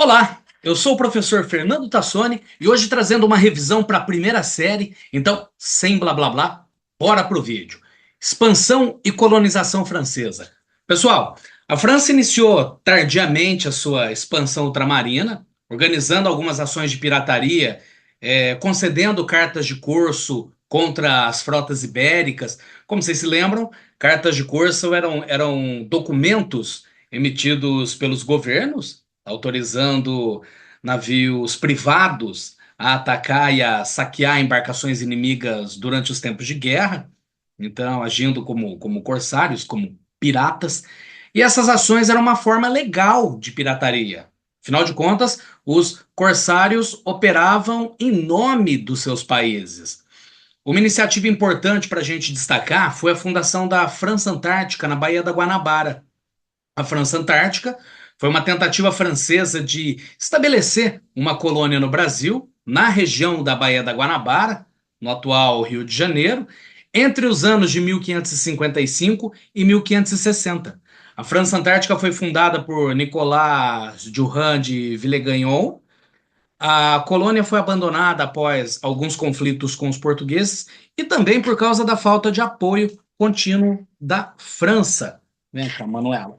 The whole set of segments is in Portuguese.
Olá, eu sou o professor Fernando Tassoni e hoje trazendo uma revisão para a primeira série. Então, sem blá blá blá, bora pro vídeo. Expansão e colonização francesa. Pessoal, a França iniciou tardiamente a sua expansão ultramarina, organizando algumas ações de pirataria, concedendo cartas de curso contra as frotas ibéricas. Como vocês se lembram, cartas de curso eram documentos emitidos pelos governos autorizando navios privados a atacar e a saquear embarcações inimigas durante os tempos de guerra, então agindo como corsários, como piratas. E essas ações eram uma forma legal de pirataria. Afinal de contas, os corsários operavam em nome dos seus países. Uma iniciativa importante para a gente destacar foi a fundação da França Antártica na Baía da Guanabara. A França Antártica foi uma tentativa francesa de estabelecer uma colônia no Brasil, na região da Baía da Guanabara, no atual Rio de Janeiro, entre os anos de 1555 e 1560. A França Antártica foi fundada por Nicolas Durand de Villegagnon. A colônia foi abandonada após alguns conflitos com os portugueses e também por causa da falta de apoio contínuo da França. Vem cá, Manuela.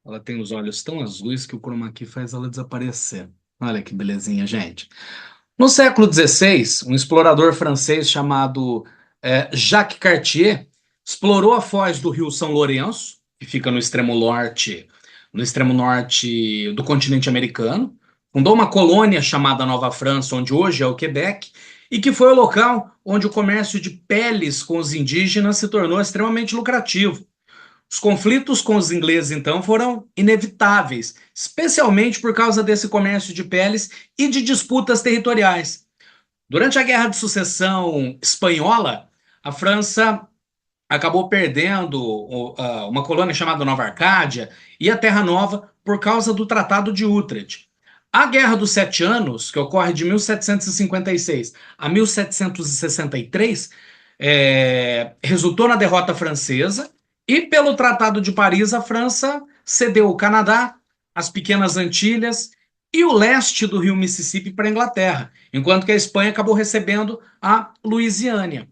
Ela tem os olhos tão azuis que o chroma key faz ela desaparecer. Olha que belezinha, gente. No século XVI, um explorador francês chamado Jacques Cartier explorou a foz do rio São Lourenço, que fica no extremo norte do continente americano. Fundou uma colônia chamada Nova França, onde hoje é o Quebec, e que foi o local onde o comércio de peles com os indígenas se tornou extremamente lucrativo. Os conflitos com os ingleses, então, foram inevitáveis, especialmente por causa desse comércio de peles e de disputas territoriais. Durante a Guerra de Sucessão Espanhola, a França acabou perdendo uma colônia chamada Nova Arcádia e a Terra Nova por causa do Tratado de Utrecht. A Guerra dos Sete Anos, que ocorre de 1756 a 1763, resultou na derrota francesa e, pelo Tratado de Paris, a França cedeu o Canadá, as Pequenas Antilhas e o leste do rio Mississippi para a Inglaterra, enquanto que a Espanha acabou recebendo a Louisiana.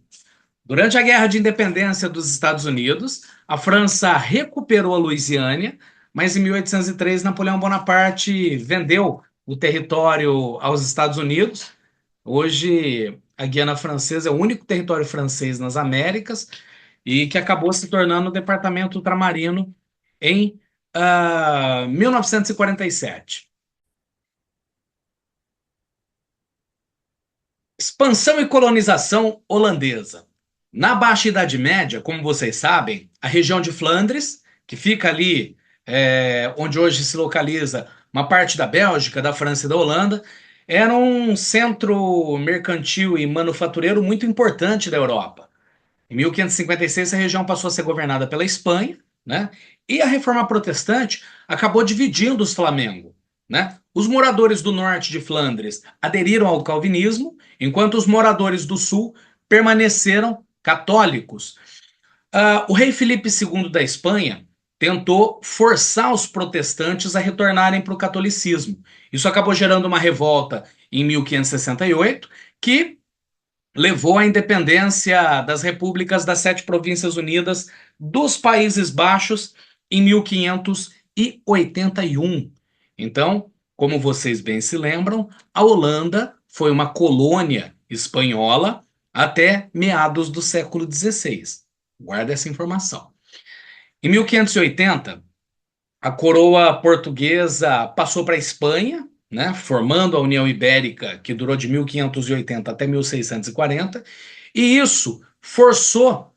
Durante a Guerra de Independência dos Estados Unidos, a França recuperou a Louisiana, mas em 1803 Napoleão Bonaparte vendeu o território aos Estados Unidos. Hoje, a Guiana Francesa é o único território francês nas Américas e que acabou se tornando o Departamento Ultramarino em 1947. Expansão e colonização holandesa. Na Baixa Idade Média, como vocês sabem, a região de Flandres, que fica ali onde hoje se localiza uma parte da Bélgica, da França e da Holanda, era um centro mercantil e manufatureiro muito importante da Europa. Em 1556, a região passou a ser governada pela Espanha, né? E a Reforma Protestante acabou dividindo os Flamengo, né? Os moradores do norte de Flandres aderiram ao calvinismo, enquanto os moradores do sul permaneceram católicos. O rei Filipe II da Espanha tentou forçar os protestantes a retornarem para o catolicismo. Isso acabou gerando uma revolta em 1568, que levou à independência das repúblicas das Sete Províncias Unidas dos Países Baixos em 1581. Então, como vocês bem se lembram, a Holanda foi uma colônia espanhola até meados do século XVI. Guarda essa informação. Em 1580, a coroa portuguesa passou para a Espanha, né, formando a União Ibérica, que durou de 1580 até 1640, e isso forçou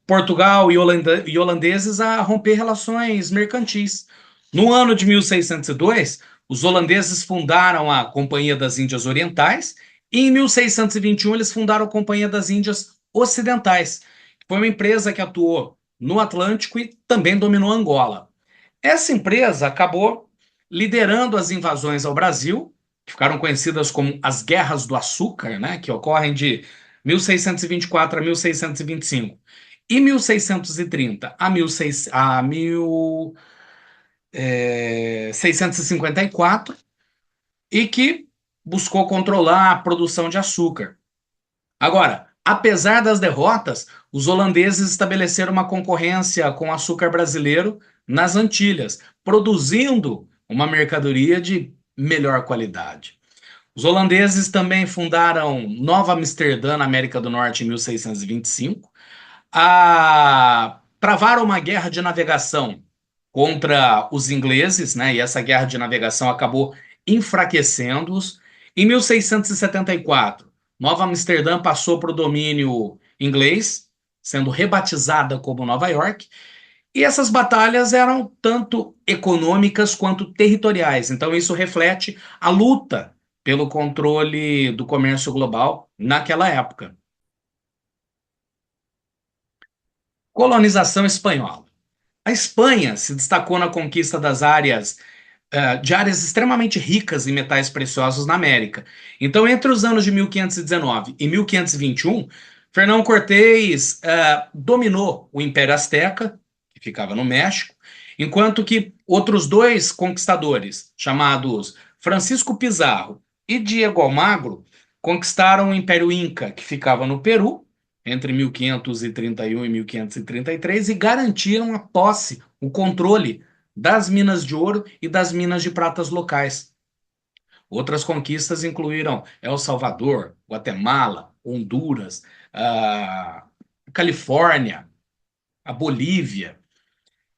Portugal e holandeses a romper relações mercantis. No ano de 1602, os holandeses fundaram a Companhia das Índias Orientais e em 1621 eles fundaram a Companhia das Índias Ocidentais, que foi uma empresa que atuou no Atlântico e também dominou Angola. Essa empresa acabou liderando as invasões ao Brasil, que ficaram conhecidas como as Guerras do Açúcar, né, que ocorrem de 1624 a 1625. e 1630 a 1654, e que buscou controlar a produção de açúcar. Agora, apesar das derrotas, os holandeses estabeleceram uma concorrência com o açúcar brasileiro nas Antilhas, produzindo uma mercadoria de melhor qualidade. Os holandeses também fundaram Nova Amsterdã, na América do Norte, em 1625. Travaram uma guerra de navegação contra os ingleses, né? E essa guerra de navegação acabou enfraquecendo-os. Em 1674, Nova Amsterdã passou para o domínio inglês, sendo rebatizada como Nova York. E essas batalhas eram tanto econômicas quanto territoriais. Então, isso reflete a luta pelo controle do comércio global naquela época. Colonização espanhola. A Espanha se destacou na conquista de áreas extremamente ricas em metais preciosos na América. Então, entre os anos de 1519 e 1521, Fernão Cortés dominou o Império Azteca, que ficava no México, enquanto que outros dois conquistadores, chamados Francisco Pizarro e Diego Almagro, conquistaram o Império Inca, que ficava no Peru, entre 1531 e 1533, e garantiram a posse, o controle das minas de ouro e das minas de pratas locais. Outras conquistas incluíram El Salvador, Guatemala, Honduras, a Califórnia, a Bolívia.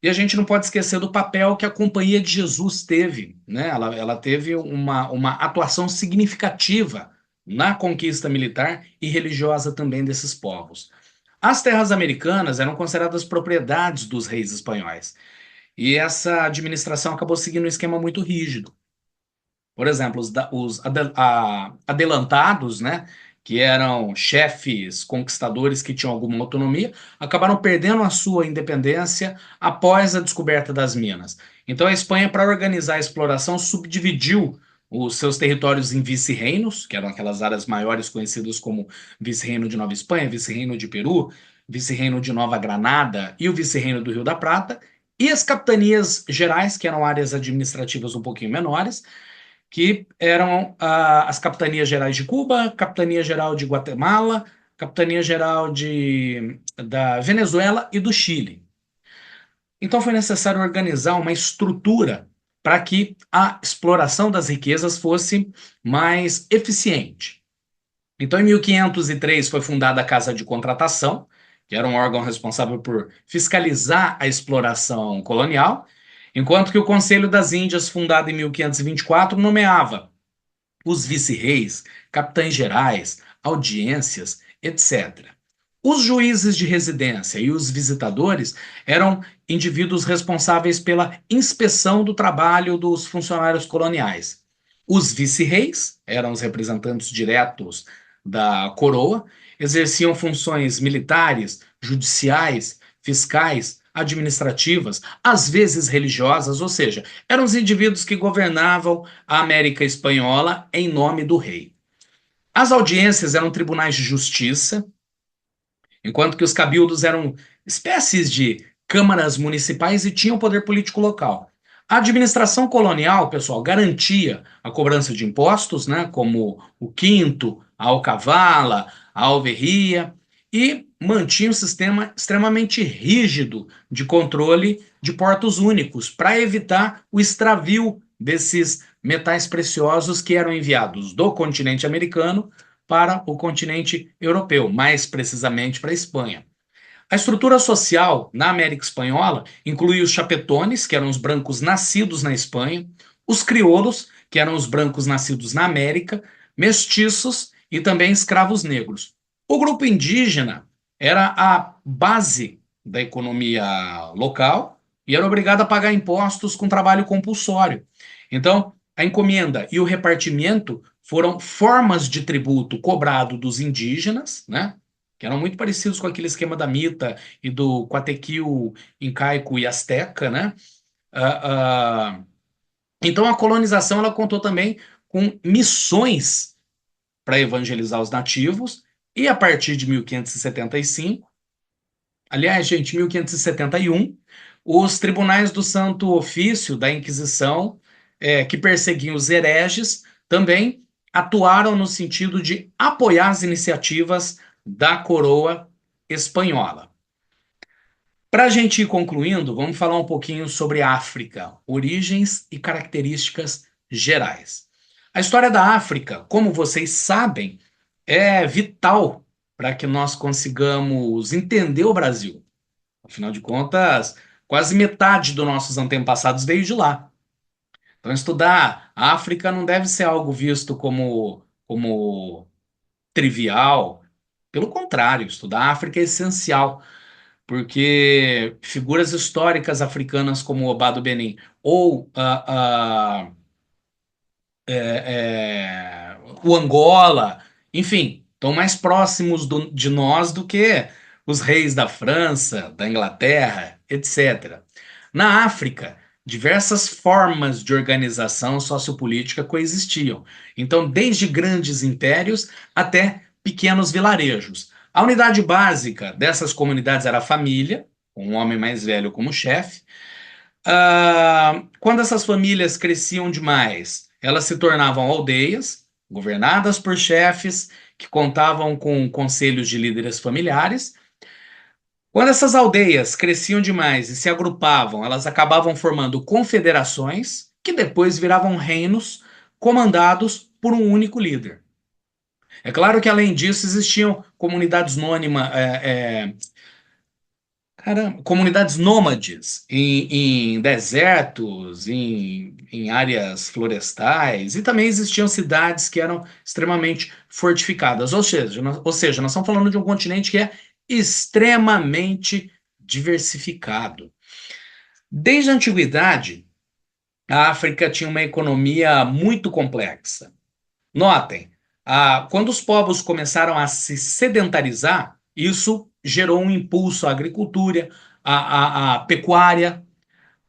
E a gente não pode esquecer do papel que a Companhia de Jesus teve, né? Ela teve uma atuação significativa na conquista militar e religiosa também desses povos. As terras americanas eram consideradas propriedades dos reis espanhóis, e essa administração acabou seguindo um esquema muito rígido. Por exemplo, adelantados, né, que eram chefes conquistadores que tinham alguma autonomia, acabaram perdendo a sua independência após a descoberta das minas. Então, a Espanha, para organizar a exploração, subdividiu os seus territórios em vice-reinos, que eram aquelas áreas maiores conhecidas como vice-reino de Nova Espanha, vice-reino de Peru, vice-reino de Nova Granada e o vice-reino do Rio da Prata, e as capitanias gerais, que eram áreas administrativas um pouquinho menores, que eram as capitanias gerais de Cuba, capitania geral de Guatemala, capitania geral da Venezuela e do Chile. Então foi necessário organizar uma estrutura para que a exploração das riquezas fosse mais eficiente. Então, em 1503 foi fundada a Casa de Contratação, que era um órgão responsável por fiscalizar a exploração colonial, enquanto que o Conselho das Índias, fundado em 1524, nomeava os vice-reis, capitães gerais, audiências, etc. Os juízes de residência e os visitadores eram indivíduos responsáveis pela inspeção do trabalho dos funcionários coloniais. Os vice-reis eram os representantes diretos da coroa, exerciam funções militares, judiciais, fiscais, administrativas, às vezes religiosas, ou seja, eram os indivíduos que governavam a América Espanhola em nome do rei. As audiências eram tribunais de justiça, enquanto que os cabildos eram espécies de câmaras municipais e tinham poder político local. A administração colonial, pessoal, garantia a cobrança de impostos, né, como o quinto, a alcavala, a alverria, e mantinha um sistema extremamente rígido de controle de portos únicos para evitar o extravio desses metais preciosos que eram enviados do continente americano para o continente europeu, mais precisamente para a Espanha. A estrutura social na América Espanhola incluía os chapetones, que eram os brancos nascidos na Espanha, os crioulos, que eram os brancos nascidos na América, mestiços e também escravos negros. O grupo indígena era a base da economia local e era obrigado a pagar impostos com trabalho compulsório. Então, a encomenda e o repartimento foram formas de tributo cobrado dos indígenas, né? Que eram muito parecidos com aquele esquema da mita e do Guatequil incaico e asteca, né? Ah, então a colonização ela contou também com missões para evangelizar os nativos, e a partir de 1575 Aliás, gente, em 1571, os tribunais do Santo Ofício da Inquisição, que perseguiam os hereges, também atuaram no sentido de apoiar as iniciativas da coroa espanhola. Para a gente ir concluindo, vamos falar um pouquinho sobre a África, origens e características gerais. A história da África, como vocês sabem, é vital para que nós consigamos entender o Brasil. Afinal de contas, quase metade dos nossos antepassados veio de lá. Então, estudar a África não deve ser algo visto como trivial. Pelo contrário, estudar a África é essencial, porque figuras históricas africanas como Obá do Benim ou o Angola, enfim, estão mais próximos de nós do que os reis da França, da Inglaterra, etc. Na África, diversas formas de organização sociopolítica coexistiam. Então, desde grandes impérios até pequenos vilarejos. A unidade básica dessas comunidades era a família, com um homem mais velho como chefe. Quando essas famílias cresciam demais, elas se tornavam aldeias, governadas por chefes que contavam com conselhos de líderes familiares. Quando essas aldeias cresciam demais e se agrupavam, elas acabavam formando confederações, que depois viravam reinos comandados por um único líder. É claro que, além disso, existiam comunidades nômades em desertos, em áreas florestais, e também existiam cidades que eram extremamente fortificadas. Ou seja, nós estamos falando de um continente que é extremamente diversificado. Desde a antiguidade, a África tinha uma economia muito complexa. Notem, quando os povos começaram a se sedentarizar, isso gerou um impulso à agricultura, à pecuária,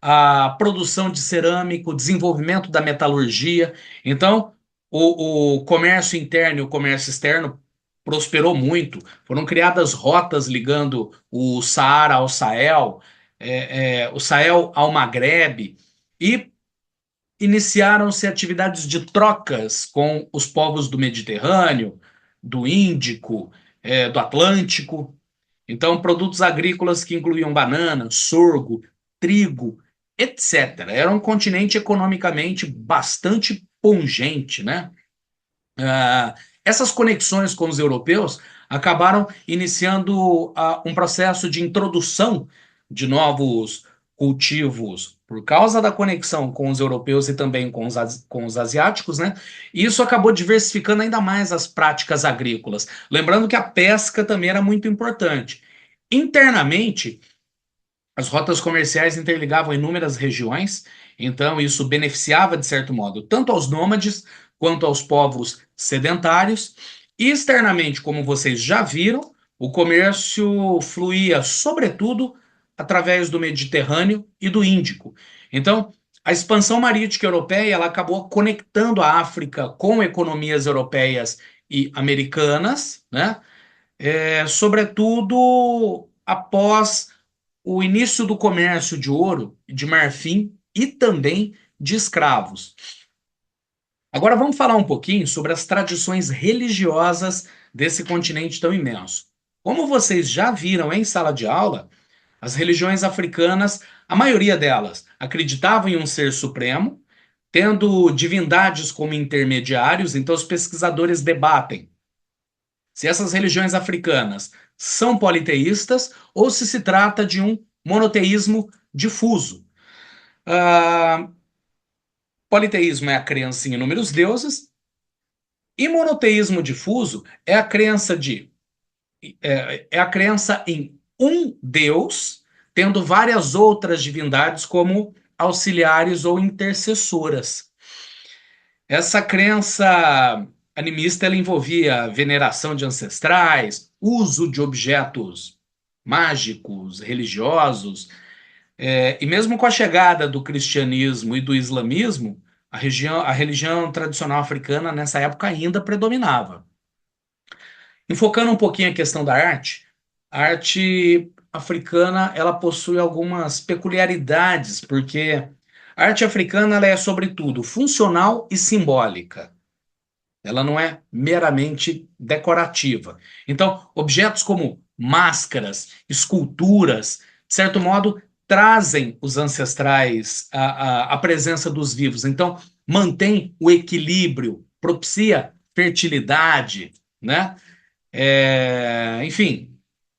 à produção de cerâmica, o desenvolvimento da metalurgia. Então, o comércio interno e o comércio externo prosperou muito. Foram criadas rotas ligando o Saara ao Sahel, o Sahel ao Maghrebe, e iniciaram-se atividades de trocas com os povos do Mediterrâneo, do Índico, do Atlântico. Então, produtos agrícolas que incluíam banana, sorgo, trigo, etc. Era um continente economicamente bastante pungente, né? Essas conexões com os europeus acabaram iniciando um processo de introdução de novos cultivos por causa da conexão com os europeus e também com os asiáticos, né? E isso acabou diversificando ainda mais as práticas agrícolas. Lembrando que a pesca também era muito importante. Internamente, as rotas comerciais interligavam inúmeras regiões, então isso beneficiava, de certo modo, tanto aos nômades quanto aos povos sedentários. E externamente, como vocês já viram, o comércio fluía, sobretudo, através do Mediterrâneo e do Índico. Então, a expansão marítima europeia ela acabou conectando a África com economias europeias e americanas, né? Sobretudo após o início do comércio de ouro, de marfim e também de escravos. Agora vamos falar um pouquinho sobre as tradições religiosas desse continente tão imenso. Como vocês já viram em sala de aula, as religiões africanas, a maioria delas, acreditavam em um ser supremo, tendo divindades como intermediários, então os pesquisadores debatem se essas religiões africanas são politeístas ou se trata de um monoteísmo difuso. Ah, politeísmo é a crença em inúmeros deuses, e monoteísmo difuso é a crença em um Deus, tendo várias outras divindades como auxiliares ou intercessoras. Essa crença animista ela envolvia veneração de ancestrais, uso de objetos mágicos, religiosos, e mesmo com a chegada do cristianismo e do islamismo, a religião tradicional africana nessa época ainda predominava. Enfocando um pouquinho a questão da arte, a arte africana ela possui algumas peculiaridades, porque a arte africana ela é, sobretudo, funcional e simbólica. Ela não é meramente decorativa. Então, objetos como máscaras, esculturas, de certo modo, trazem os ancestrais à presença dos vivos. Então, mantém o equilíbrio, propicia fertilidade, né? Enfim,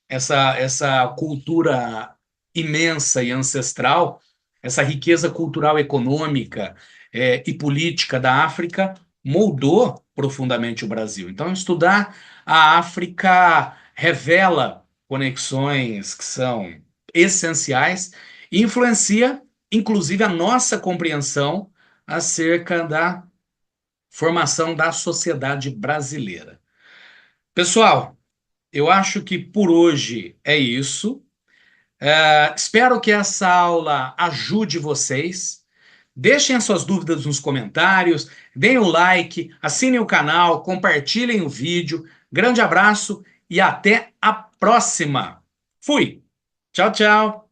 essa cultura imensa e ancestral, essa riqueza cultural, econômica, e política da África moldou profundamente o Brasil. Então, estudar a África revela conexões que são essenciais e influencia, inclusive, a nossa compreensão acerca da formação da sociedade brasileira. Pessoal, eu acho que por hoje é isso. Espero que essa aula ajude vocês. Deixem as suas dúvidas nos comentários, deem o like, assinem o canal, compartilhem o vídeo. Grande abraço e até a próxima. Fui! Tchau, tchau!